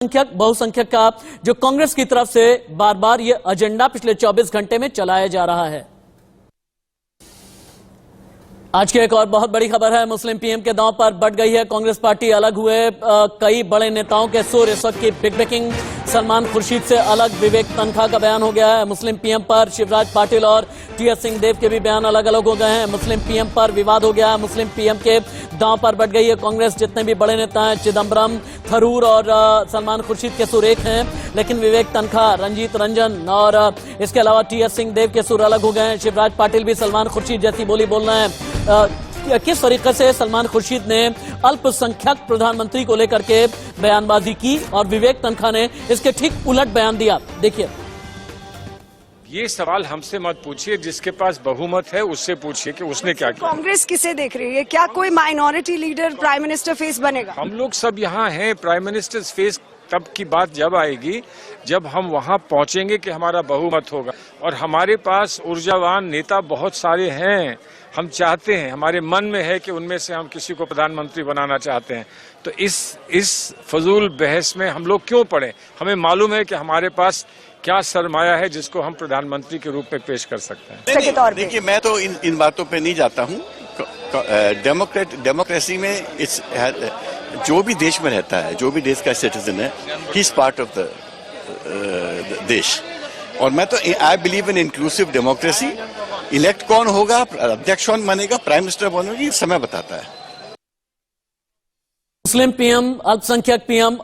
संख्यक बहुसंख्यक का जो कांग्रेस की तरफ से बार बार ये एजेंडा पिछले 24 घंटे में चलाया जा रहा है। आज की एक और बहुत बड़ी खबर है, मुस्लिम पीएम के दांव पर बढ़ गई है कांग्रेस पार्टी। अलग हुए कई बड़े नेताओं के सुर, इस वक्त की बिग ब्रेकिंग। सलमान खुर्शीद से अलग विवेक तनखा का बयान हो गया है। मुस्लिम पीएम पर शिवराज पाटिल और टीएस सिंहदेव के भी बयान अलग अलग हो गए हैं। मुस्लिम पीएम पर विवाद हो गया है। मुस्लिम पीएम के दांव पर बढ़ गई है कांग्रेस। जितने भी बड़े नेता हैं, चिदम्बरम, थरूर और सलमान खुर्शीद के सुर एक हैं, लेकिन विवेक तनखा, रंजीत रंजन और इसके अलावा टीएस सिंहदेव के सुर अलग हो गए हैं। शिवराज पाटिल भी सलमान खुर्शीद जैसी बोली बोल रहे हैं। किस तरीके से सलमान खुर्शीद ने अल्पसंख्यक प्रधानमंत्री को लेकर के बयानबाजी की और विवेक तनखा ने इसके ठीक उलट बयान दिया, देखिए। ये सवाल हमसे मत पूछिए, जिसके पास बहुमत है उससे पूछिए कि उसने क्या किया। कांग्रेस किसे देख रही है? क्या कोई minority leader prime minister face बनेगा? हम लोग सब यहाँ हैं। प्राइम मिनिस्टर फेस तब की बात जब आएगी जब हम वहाँ पहुँचेंगे कि हमारा बहुमत होगा। और हमारे पास ऊर्जावान नेता बहुत सारे हैं। हम चाहते हैं, हमारे मन में है कि उनमें से हम किसी को प्रधानमंत्री बनाना चाहते हैं। तो इस फजूल बहस में हम लोग क्यों पड़े? हमें मालूम है कि हमारे पास क्या सरमाया है जिसको हम प्रधानमंत्री के रूप में पेश कर सकते हैं। देखिए, मैं तो इन बातों पे नहीं जाता हूँ। डेमोक्रेसी में जो भी देश में रहता है, जो भी देश का सिटीजन है, he is part of the देश। और मैं तो I believe in inclusive democracy. Elect कौन होगा, अध्यक्ष कौन बनेगा, प्राइम मिनिस्टर बनेगा, ये समय बताता है। मुस्लिम पीएम,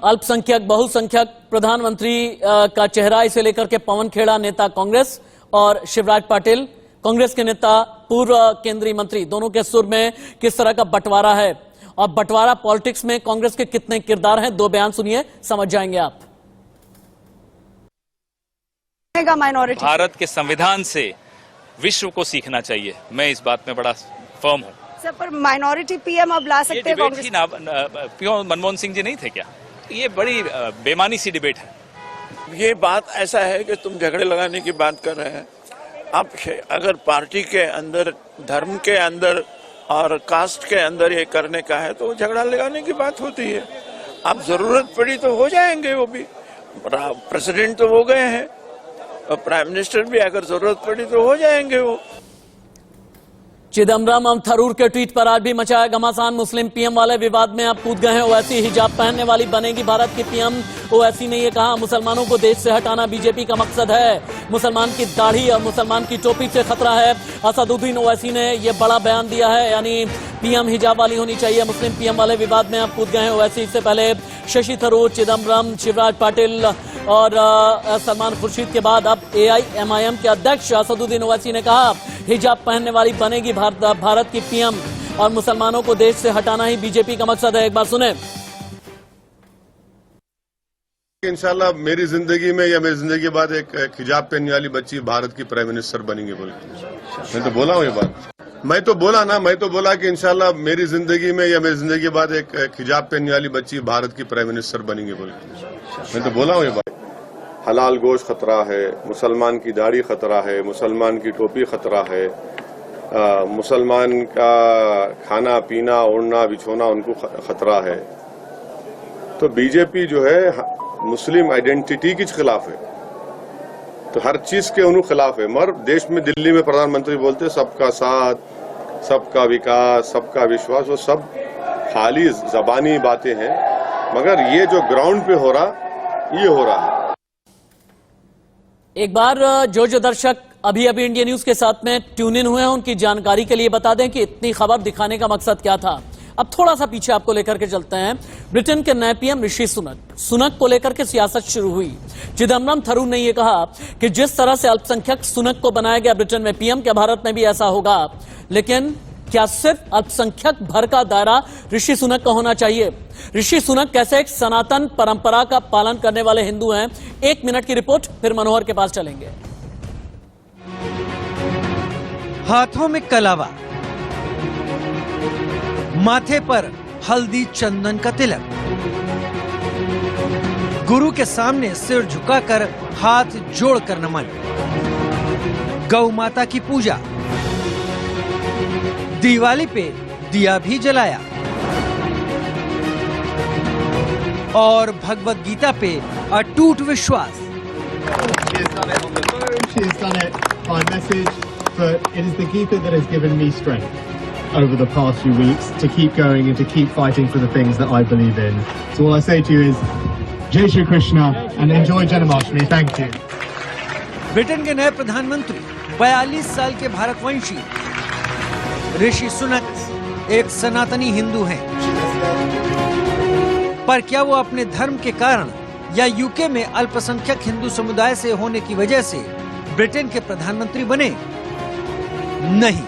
अल्पसंख्यक बहुसंख्यक प्रधानमंत्री का चेहरा, इसे लेकर के पवन खेड़ा नेता कांग्रेस और शिवराज पाटिल कांग्रेस के नेता, पूर्व केंद्रीय मंत्री, दोनों के सुर में किस तरह का बंटवारा है और बंटवारा पॉलिटिक्स में कांग्रेस के कितने किरदार हैं। दो बयान सुनिए, समझ जाएंगे आप। माइनॉरिटी भारत के संविधान से विश्व को सीखना चाहिए। मैं इस बात में बड़ा फर्म हूँ। सर, पर माइनॉरिटी पीएम अब ला सकते हैं कांग्रेस? मनमोहन सिंह जी नहीं थे क्या? ये बड़ी बेमानी सी डिबेट है। ये बात ऐसा है कि तुम झगड़े लगाने की बात कर रहे हैं। अब अगर पार्टी के अंदर, धर्म के अंदर और कास्ट के अंदर ये करने का है तो झगड़ा लगाने की बात होती है। अब जरूरत पड़ी तो हो जाएंगे वो भी। प्रेसिडेंट तो हो गए हैं और प्राइम मिनिस्टर भी अगर जरूरत पड़ी तो हो जाएंगे वो। चिदम्बरम और थरूर के ट्वीट पर आज भी मचाया घमासान। मुस्लिम पीएम वाले विवाद में अब कूद गए हैं। ओवैसी हिजाब पहनने वाली बनेगी भारत की पीएम। ओवैसी ने यह कहा, मुसलमानों को देश से हटाना बीजेपी का मकसद है। मुसलमान की दाढ़ी और मुसलमान की टोपी से खतरा है। असदुद्दीन ओवैसी ने यह बड़ा बयान दिया है, यानी पीएम हिजाब वाली होनी चाहिए। मुस्लिम पीएम वाले विवाद में अब कूद गए हैं ओवैसी। इससे पहले शशि थरूर, चिदम्बरम, शिवराज पाटिल और सलमान खुर्शीद के बाद अब एआईएमआईएम के अध्यक्ष असदुद्दीन ओवैसी ने कहा, हिजाब पहनने वाली बनेगी भारत की पीएम और मुसलमानों को देश से हटाना ही बीजेपी का मकसद है। एक बार सुने। इंशाल्लाह मेरी जिंदगी में या मेरी जिंदगी के बाद एक हिजाब पहनने वाली बच्ची भारत की प्राइम मिनिस्टर बनेंगे बोल। मैं तो बोला हूँ ये बात। मैं तो बोला कि इंशाल्लाह मेरी जिंदगी में या मेरी जिंदगी के बाद एक हिजाब पहनने वाली बच्ची भारत की प्राइम मिनिस्टर बनेंगे बोल। मैं तो बोला हूँ ये बात। हलाल गोश्त खतरा है, मुसलमान की दाढ़ी खतरा है, मुसलमान की टोपी खतरा है, मुसलमान का खाना पीना उड़ना बिछोना उनको खतरा है। तो बीजेपी जो है मुस्लिम आइडेंटिटी के खिलाफ है, तो हर चीज के उन्होंने खिलाफ है। मगर देश में, दिल्ली में प्रधानमंत्री बोलते सबका साथ, सबका विकास, सबका विश्वास, वो सब खाली जबानी बातें हैं। मगर ये जो ग्राउंड पे हो रहा, ये हो रहा है। एक बार जो दर्शक अभी इंडिया न्यूज के साथ में ट्यून इन हुए हैं, उनकी जानकारी के लिए बता दें कि इतनी खबर दिखाने का मकसद क्या था। अब थोड़ा सा पीछे आपको लेकर के चलते हैं। ब्रिटेन के नए पीएम ऋषि सुनक को लेकर के सियासत शुरू हुई। चिदम्बरम, थरूर ने यह कहा कि जिस तरह से अल्पसंख्यक सुनक को बनाया गया ब्रिटेन में पीएम, क्या भारत में भी ऐसा होगा? लेकिन क्या सिर्फ अल्पसंख्यक भर का दायरा ऋषि सुनक का होना चाहिए? ऋषि सुनक कैसे एक सनातन परंपरा का पालन करने वाले हिंदू हैं? 1 मिनट की रिपोर्ट, फिर मनोहर के पास चलेंगे। हाथों में कलावा, माथे पर हल्दी चंदन का तिलक, गुरु के सामने सिर झुकाकर हाथ जोड़कर नमन, गौ माता की पूजा, दिवाली पे दिया भी जलाया और भगवत गीता पे अटूट विश्वास। She has done it on the phone, she has done it by message, but it is the Gita that has given me strength over the past few weeks to keep going and to keep fighting for the things that I believe in. So all I say to you is, Jai Shri Krishna and enjoy Janmashtami. Thank you. Britain के नए प्रधानमंत्री 42 साल के भारतवंशी ऋषि सुनक एक सनातनी हिंदू हैं। पर क्या वो अपने धर्म के कारण या यूके में अल्पसंख्यक हिंदू समुदाय से होने की वजह से ब्रिटेन के प्रधानमंत्री बने? नहीं,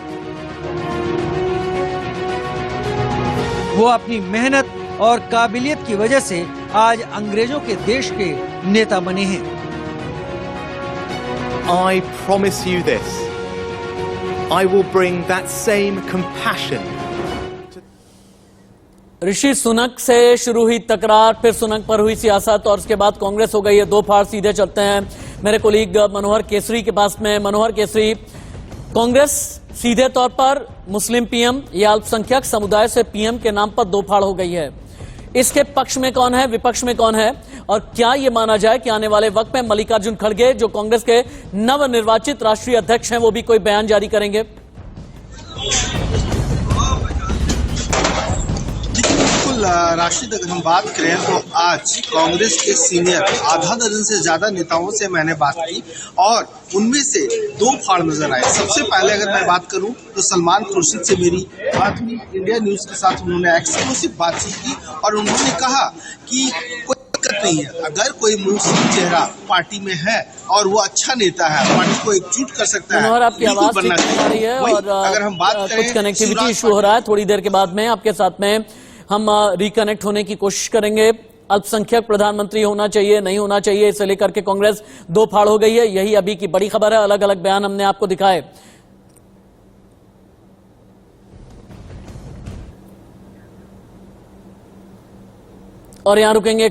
वो अपनी मेहनत और काबिलियत की वजह से आज अंग्रेजों के देश के नेता बने हैं। I promise you this. I will bring that same compassion. Rishi Sunak से शुरू हुई तकरार, फिर सुनक पर हुई सियासत और उसके बाद कांग्रेस हो गई है दो फाड़। सीधे चलते हैं मेरे कोलीग मनोहर केसरी के पास में। मनोहर केसरी, कांग्रेस सीधे तौर पर मुस्लिम पीएम या अल्पसंख्यक समुदाय से पीएम के नाम पर दो फाड़ हो गई है। इसके पक्ष में कौन है, विपक्ष में कौन है, और क्या यह माना जाए कि आने वाले वक्त में मल्लिकार्जुन खड़गे जो कांग्रेस के नवनिर्वाचित राष्ट्रीय अध्यक्ष हैं वो भी कोई बयान जारी करेंगे? राशिद, अगर हम बात करें तो आज कांग्रेस के सीनियर आधा दर्जन से ज्यादा नेताओं से मैंने बात की और उनमें से दो फाड़ नजर आए। सबसे पहले अगर मैं बात करूं तो सलमान खुर्शीद से मेरी बात हुई, इंडिया न्यूज के साथ उन्होंने एक्सक्लूसिव बातचीत की और उन्होंने कहा कि कोई दिक्कत नहीं है, अगर कोई मुस्लिम चेहरा पार्टी में है और वो अच्छा नेता है, पार्टी को एकजुट कर सकता है। मनोहर, आपकी आवाज ठीक नहीं आ रही है और अगर हम बात करें कुछ कनेक्टिविटी इशू हो रहा है। थोड़ी देर के बाद में आपके साथ में हम रिकनेक्ट होने की कोशिश करेंगे। अल्पसंख्यक प्रधानमंत्री होना चाहिए, नहीं होना चाहिए, इसे लेकर के कांग्रेस दो फाड़ हो गई है। यही अभी की बड़ी खबर है। अलग अलग बयान हमने आपको दिखाए। और यहां रुकेंगे।